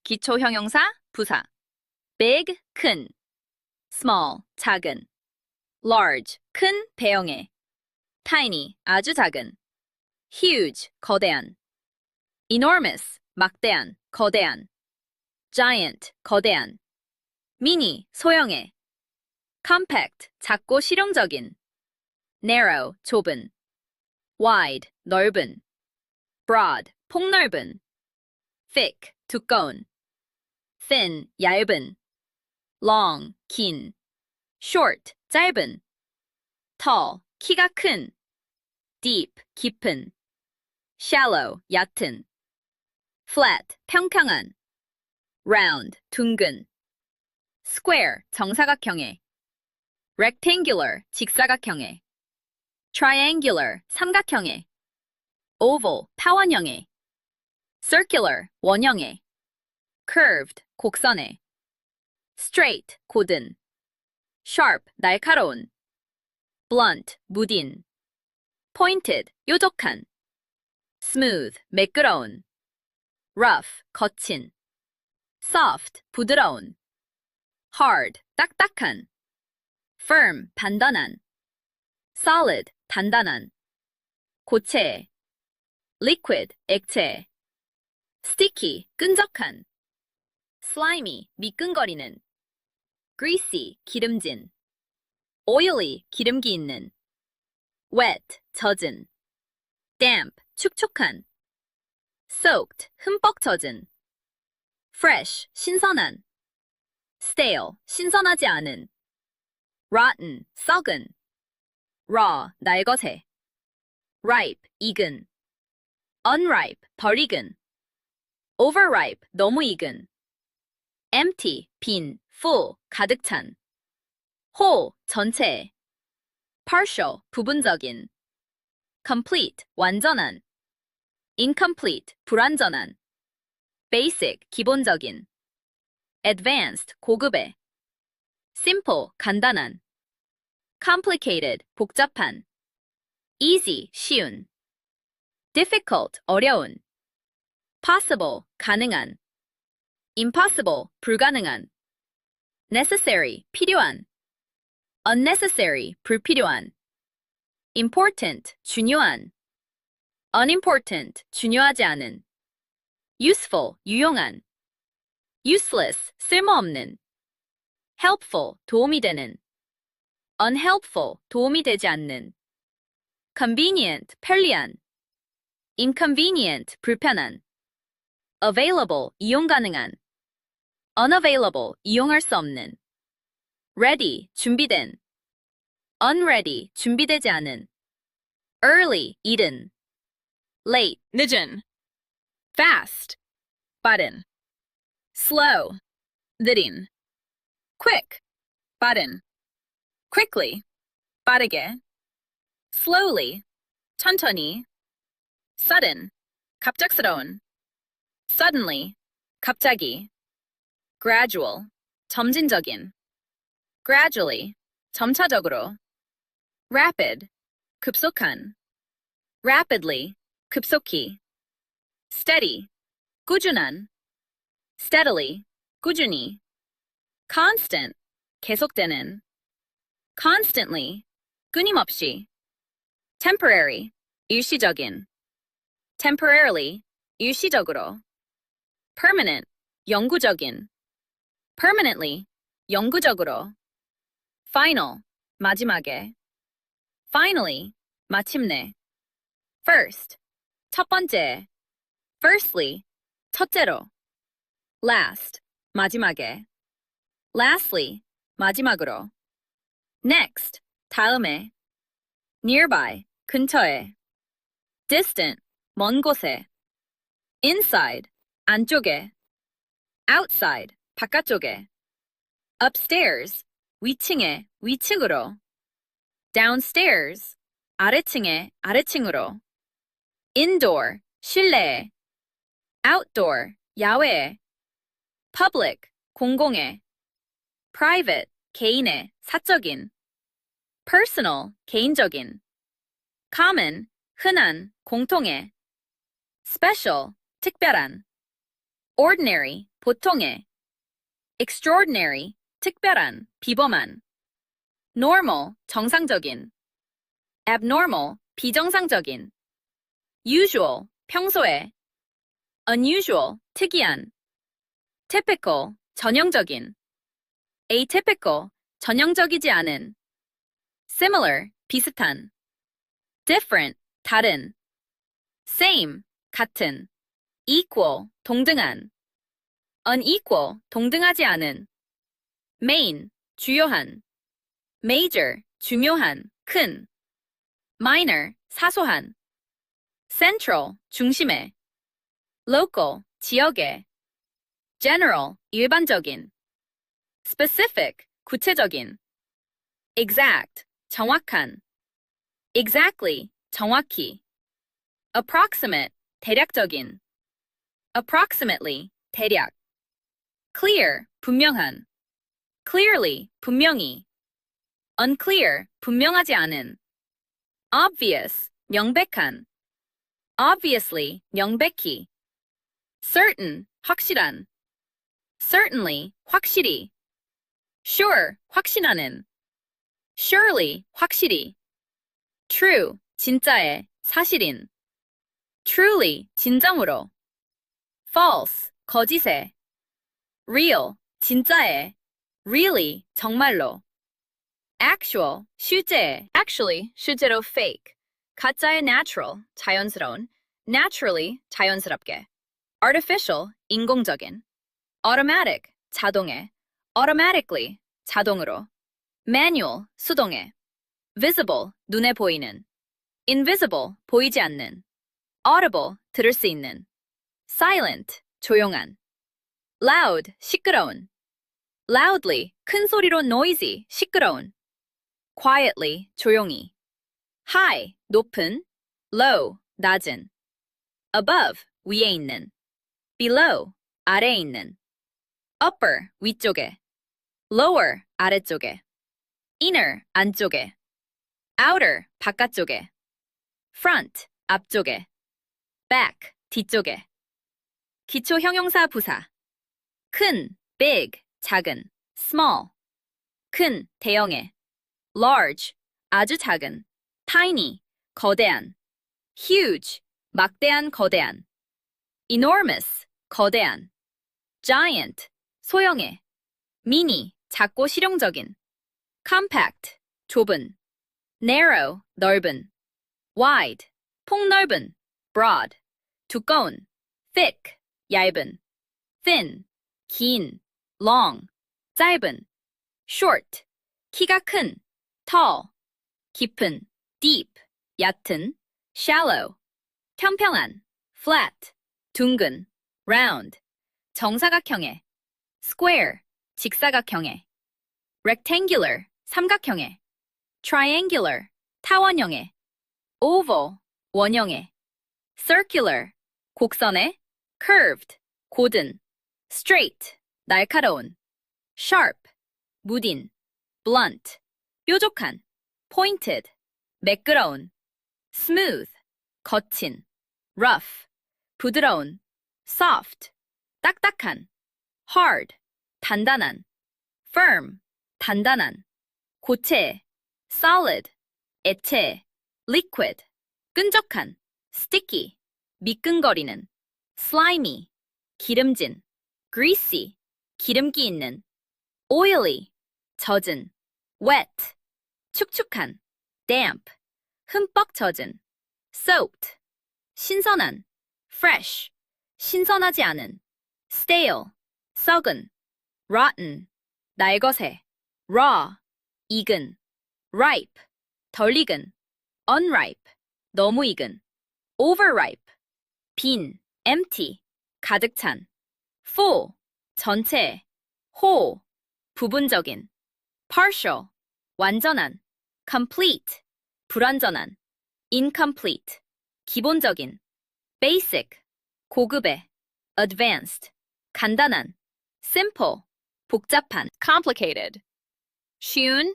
기초 형용사, 부사. big, 큰. small, 작은. large, 큰, 배영의. tiny, 아주 작은. huge, 거대한. enormous, 막대한, 거대한. giant, 거대한. mini, 소형의. compact, 작고 실용적인. narrow, 좁은. wide, 넓은. broad, 폭넓은. thick, 두꺼운. thin, 얇은. long, 긴. short, 짧은. tall, 키가 큰. deep, 깊은. shallow, 얕은. flat, 평평한. round, 둥근. square, 정사각형의. rectangular, 직사각형의. triangular, 삼각형의. oval, 타원형의. circular, 원형의. curved, 곡선의. straight, 곧은. sharp, 날카로운. blunt, 무딘. pointed, 뾰족한. smooth, 매끄러운. rough, 거친. soft, 부드러운. hard, 딱딱한. firm, 단단한. solid, 단단한. 고체. liquid, 액체. sticky, 끈적한. slimy, 미끈거리는. greasy, 기름진. oily, 기름기 있는. wet, 젖은. damp, 축축한. soaked, 흠뻑 젖은. fresh, 신선한. stale, 신선하지 않은. rotten, 썩은. raw, 날것의. ripe, 익은. unripe, 덜 익은. overripe, 너무 익은. empty, 빈, full, 가득 찬. whole, 전체. partial, 부분적인. complete, 완전한. incomplete, 불완전한. basic, 기본적인. advanced, 고급의. simple, 간단한. complicated, 복잡한. easy, 쉬운. difficult, 어려운. possible, 가능한. impossible, 불가능한. necessary, 필요한. unnecessary, 불필요한. important, 중요한. unimportant, 중요하지 않은. useful, 유용한. useless, 쓸모없는. helpful, 도움이 되는. unhelpful, 도움이 되지 않는. convenient, 편리한. inconvenient, 불편한. available, 이용 가능한. unavailable, 이용할 수 없는. ready, 준비된. unready, 준비되지 않은. early, 이른. late, 늦은. fast, 빠른. slow, 느린. quick, 빠른. quickly, 빠르게. slowly, 천천히. sudden, 갑작스러운. suddenly, 갑자기. gradual, 점진적인. gradually, 점차적으로. rapid, 급속한. rapidly, 급속히. steady, 꾸준한. steadily, 꾸준히. constant, 계속되는. constantly, 끊임없이. temporary, 일시적인. temporarily, 일시적으로. permanent, 영구적인. permanently, 영구적으로. final, 마지막에. finally, 마침내. first, 첫 번째. firstly, 첫째로. last, 마지막에. lastly, 마지막으로. next, 다음에. nearby, 근처에. distant, 먼 곳에. inside, 안쪽에. outside, 바깥쪽에. upstairs, 위층에, 위층으로. downstairs, 아래층에, 아래층으로. indoor, 실내에. outdoor, 야외에. public, 공공에. private, 개인의, 사적인. personal, 개인적인. common, 흔한, 공통의. special, 특별한. ordinary, 보통의, extraordinary, 특별한, 비범한, normal, 정상적인, abnormal, 비정상적인, usual, 평소에, unusual, 특이한, typical, 전형적인, atypical, 전형적이지 않은, similar, 비슷한, different, 다른, same, 같은, equal, 동등한, unequal, 동등하지 않은, main, 주요한, major, 중요한, 큰, minor, 사소한, central, 중심에, local, 지역에, general, 일반적인, specific, 구체적인, exact, 정확한, exactly, 정확히, approximate, 대략적인, approximately, 대략, clear, 분명한, clearly, 분명히, unclear, 분명하지 않은, obvious, 명백한, obviously, 명백히, certain, 확실한, certainly, 확실히, sure, 확신하는, surely, 확실히, true, 진짜의, 사실인, truly, 진정으로, false, 거짓의, real, 진짜의, really, 정말로, actual, 실제의, actually, 실제로 fake, 가짜의 natural, 자연스러운, naturally, 자연스럽게, artificial, 인공적인, automatic, 자동의, automatically, 자동으로, manual, 수동의, visible, 눈에 보이는, invisible, 보이지 않는, audible, 들을 수 있는, silent, 조용한, loud, 시끄러운, loudly, 큰 소리로 noisy, 시끄러운, quietly, 조용히, high, 높은, low, 낮은, above, 위에 있는, below, 아래에 있는, upper, 위쪽에, lower, 아래쪽에, inner, 안쪽에, outer, 바깥쪽에, front, 앞쪽에, back, 뒤쪽에, 기초 형용사 부사, 큰, big, 작은, small, 큰, 대형의, large, 아주 작은, tiny, 거대한, huge, 막대한, 거대한, enormous, 거대한, giant, 소형의, mini, 작고 실용적인, compact, 좁은, narrow, 넓은, wide, 폭넓은, broad, 두꺼운, thick, 얇은, thin, 긴, long, 짧은, short, 키가 큰, tall, 깊은, deep, 얕은, shallow, 평평한, flat, 둥근, round, 정사각형의, square, 직사각형의, rectangular, 삼각형의, triangular, 타원형의, oval, 원형의, circular, 곡선의, curved, 고든, straight, 날카로운, sharp, 무딘, blunt, 뾰족한, pointed, 매끄러운, smooth, 거친, rough, 부드러운, soft, 딱딱한, hard, 단단한, firm, 단단한, 고체, solid, 액체, liquid, 끈적한, sticky, 미끈거리는, slimy, 기름진, greasy, 기름기 있는, oily, 젖은, wet, 축축한, damp, 흠뻑 젖은, soaked, 신선한, fresh, 신선하지 않은, stale, 썩은, rotten, 날것의, raw, 익은, ripe, 덜 익은, unripe, 너무 익은, overripe, 빈, empty, 가득 찬, full, 전체, whole, 부분적인, partial, 완전한, complete, 불완전한, incomplete, 기본적인, basic, 고급의, advanced, 간단한, simple, 복잡한, complicated, 쉬운,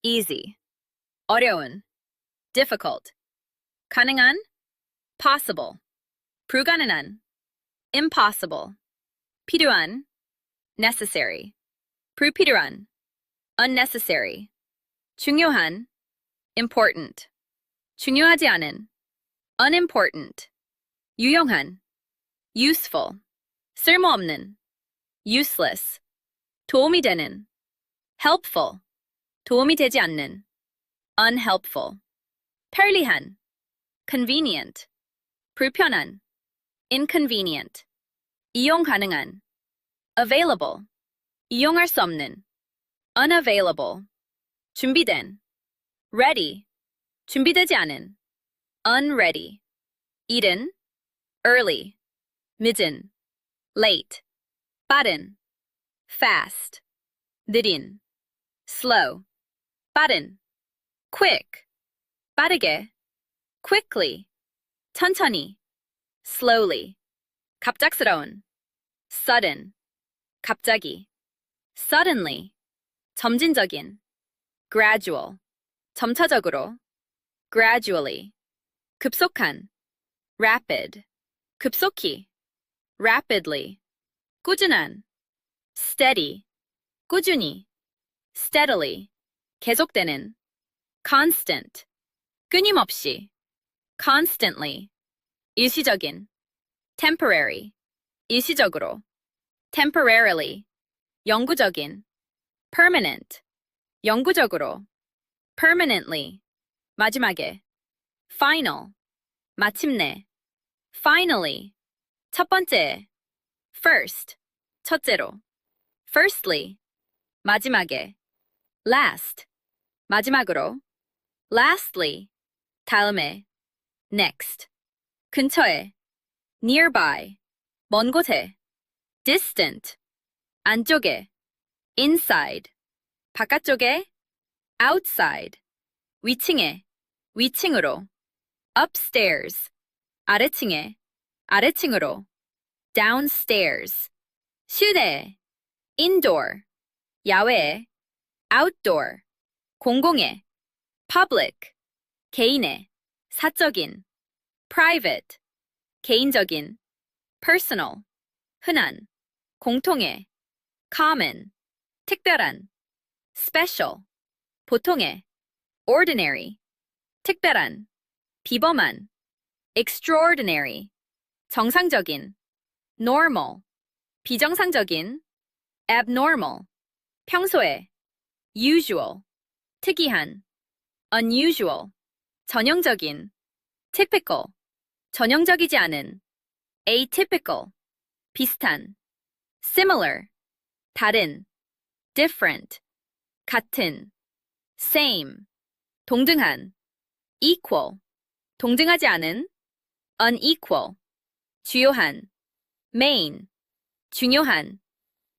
easy, 어려운, difficult, 가능한, possible, 불가능한, impossible, 필요한, necessary. 불필요한, unnecessary. 중요한, important. 중요하지 않은, unimportant. 유용한, useful. 쓸모없는, useless. 도움이 되는, helpful. 도움이 되지 않는, unhelpful. 편리한, convenient. 불편한, inconvenient. 이용 가능한, available. 이용할 수 없는, unavailable. 준비된, ready. 준비되지 않은, unready. 이른, early. 늦은, late. 빠른, fast. 느린, slow. 빠른, quick. 빠르게, quickly. 천천히, slowly. 갑작스러운, sudden. 갑자기, suddenly. 점진적인, gradual. 점차적으로, gradually. 급속한, rapid. 급속히, rapidly. 꾸준한, steady. 꾸준히, steadily. 계속되는, constant. 끊임없이, constantly. 일시적인, temporary. 일시적으로, temporarily. 영구적인, permanent. 영구적으로, permanently. 마지막에, final. 마침내, finally. 첫 번째, first. 첫째로, firstly. 마지막에, last. 마지막으로, lastly. 다음에, next. 근처에, nearby. 먼 곳에, distant. 안쪽에, inside. 바깥쪽에, outside. 위층에, 위층으로, upstairs. 아래층에, 아래층으로, downstairs. 실내에, indoor. 야외에, outdoor. 공공의, public. 개인의, 사적인, private. 개인적인, personal. 흔한, 공통의, common. 특별한, special. 보통의, ordinary. 특별한, 비범한, extraordinary. 정상적인, normal. 비정상적인, abnormal. 평소에, usual. 특이한, unusual. 전형적인, typical. 전형적이지 않은, atypical. 비슷한, similar. 다른, different. 같은, same. 동등한, equal. 동등하지 않은, unequal. 주요한, main. 중요한,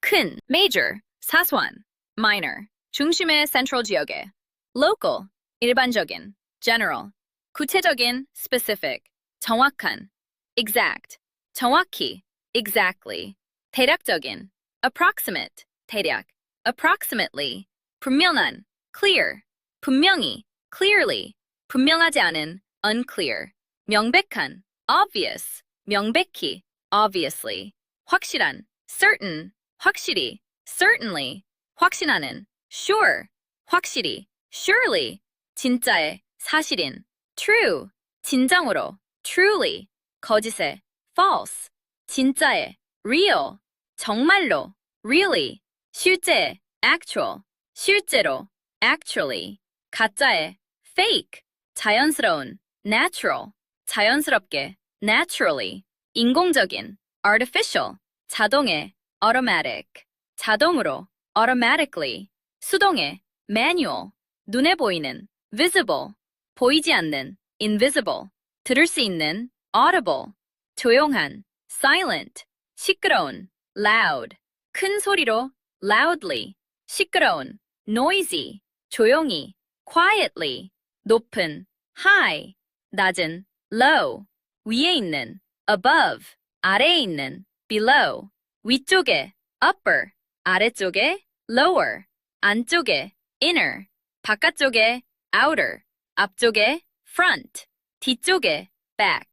큰, major. 사소한, minor. 중심의 central 지역에, local. 일반적인, general. 구체적인, specific. 정확한, exact. 정확히, exactly. 대략적인, approximate. 대략, approximately. 분명한, clear. 분명히, clearly. 분명하지 않은, unclear. 명백한, obvious. 명백히, obviously. 확실한, certain. 확실히, certainly. 확신하는, sure. 확실히, surely. 진짜의, 사실인, true. 진정으로, truly. 거짓의, false. 진짜의, real. 정말로, really. 실제, actual. 실제로, actually. 가짜의, fake. 자연스러운, natural. 자연스럽게, naturally. 인공적인, artificial. 자동의, automatic. 자동으로, automatically. 수동의, manual. 눈에 보이는, visible. 보이지 않는, invisible. 들을 수 있는, audible. 조용한, silent. 시끄러운, loud. 큰 소리로, loudly. 시끄러운, noisy. 조용히, quietly. 높은, high. 낮은, low. 위에 있는, above. 아래에 있는, below. 위쪽에, upper. 아래쪽에, lower. 안쪽에, inner. 바깥쪽에, outer. 앞쪽에, front. 뒤쪽에, back.